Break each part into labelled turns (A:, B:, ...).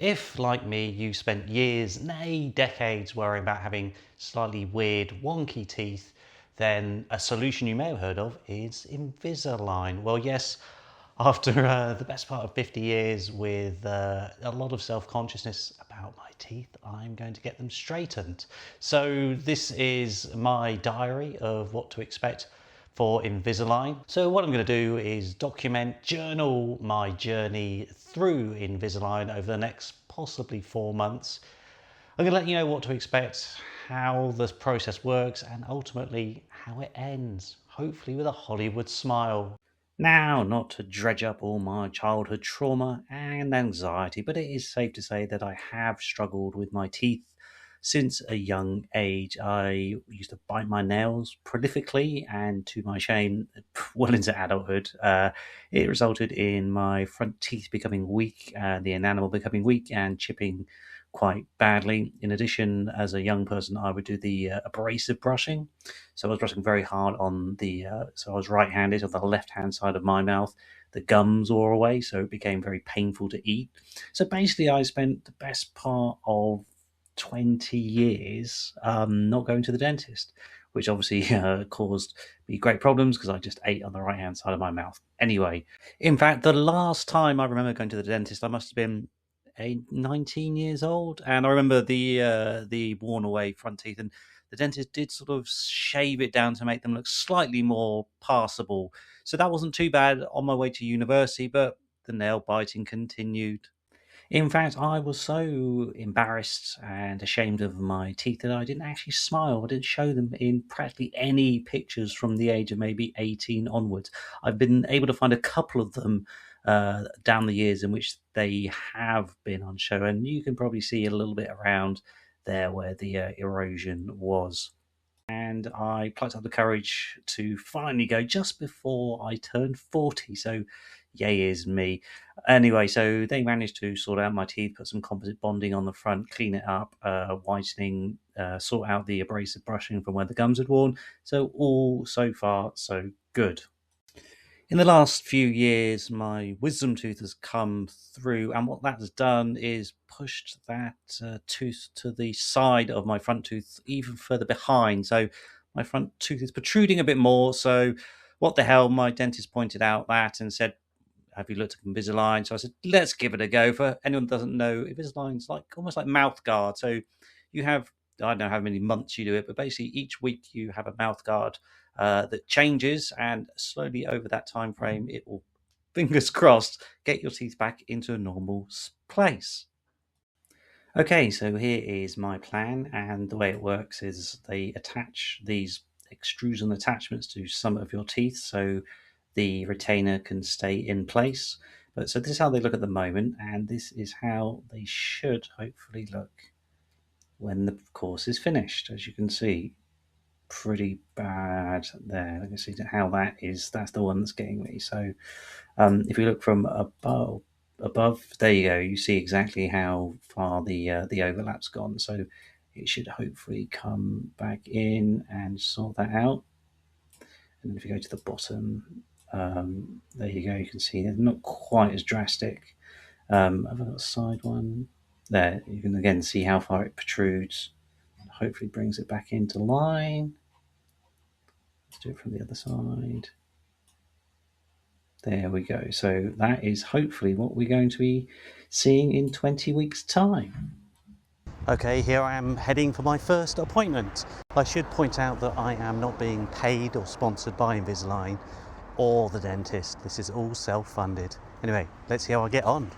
A: If, like me, you spent years, nay decades worrying about having slightly weird, wonky teeth, then a solution you may have heard of is Invisalign. Well, yes, after the best part of 50 years with a lot of self-consciousness about my teeth, I'm going to get them straightened. So this is my diary of what to expect for Invisalign. So what I'm going to do is journal my journey through Invisalign over the next possibly 4 months. I'm going to let you know what to expect, how this process works, and ultimately how it ends, hopefully with a Hollywood smile. Now, not to dredge up all my childhood trauma and anxiety, but it is safe to say that I have struggled with my teeth since a young age. I used to bite my nails prolifically, and to my shame, well into adulthood, it resulted in my front teeth becoming weak, the enamel becoming weak, and chipping quite badly. In addition, as a young person, I would do the abrasive brushing. So I was brushing very hard on so I was right-handed on the left-hand side of my mouth. The gums wore away, so it became very painful to eat. So basically, I spent the best part of 20 years not going to the dentist, which obviously caused me great problems because I just ate on the right hand side of my mouth. Anyway, in fact, the last time I remember going to the dentist, I must have been 19 years old, and I remember the worn away front teeth, and the dentist did sort of shave it down to make them look slightly more passable. So that wasn't too bad on my way to university, but the nail biting continued. In fact, I was so embarrassed and ashamed of my teeth that I didn't actually smile. I didn't show them in practically any pictures from the age of maybe 18 onwards. I've been able to find a couple of them down the years in which they have been on show, and you can probably see a little bit around there where the erosion was. And I plucked up the courage to finally go just before I turned 40. So, yay is me. Anyway, so they managed to sort out my teeth, put some composite bonding on the front, clean it up, whitening, sort out the abrasive brushing from where the gums had worn. So, all so far, so good. In the last few years, my wisdom tooth has come through, and what that has done is pushed that tooth to the side of my front tooth even further behind. So my front tooth is protruding a bit more. So, what the hell? My dentist pointed out that and said, "Have you looked at Invisalign?" So I said, "Let's give it a go." For anyone that doesn't know, Invisalign's like almost like mouth guard. So you have, I don't know how many months you do it, but basically each week you have a mouth guard that changes, and slowly over that time frame, it will, fingers crossed, get your teeth back into a normal place. Okay, so here is my plan, and the way it works is they attach these extrusion attachments to some of your teeth so the retainer can stay in place. But so this is how they look at the moment, and this is how they should hopefully look when the course is finished. As you can see, pretty bad there. You can see how that is. That's the one that's getting me. So if you look from above, there you go. You see exactly how far the overlap's gone. So it should hopefully come back in and sort that out. And if you go to the bottom, there you go. You can see they're not quite as drastic. Have I got a side one? There, you can again see how far it protrudes. Hopefully brings it back into line. Let's do it from the other side. There we go. So that is hopefully what we're going to be seeing in 20 weeks' time. Okay, here I am heading for my first appointment. I should point out that I am not being paid or sponsored by Invisalign or the dentist. This is all self-funded. Anyway, let's see how I get on.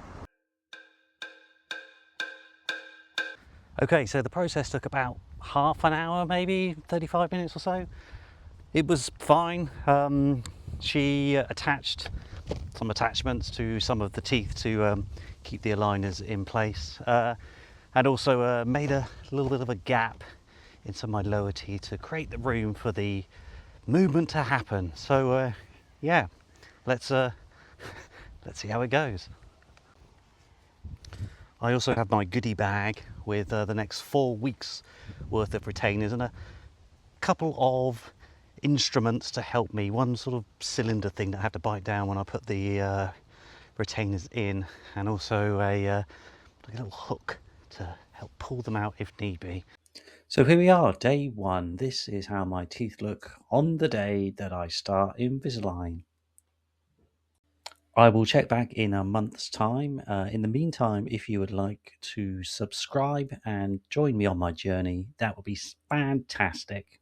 A: Okay, so the process took about half an hour, maybe 35 minutes or so. It was fine. She attached some attachments to some of the teeth to keep the aligners in place, and also made a little bit of a gap in some of my lower teeth to create the room for the movement to happen. So yeah, let's see how it goes. I also have my goodie bag with the next 4 weeks worth of retainers and a couple of instruments to help me. One sort of cylinder thing that I have to bite down when I put the retainers in, and also a like a little hook to help pull them out if need be. So here we are, day 1. This is how my teeth look on the day that I start Invisalign. I will check back in a month's time. In the meantime, if you would like to subscribe and join me on my journey, that would be fantastic.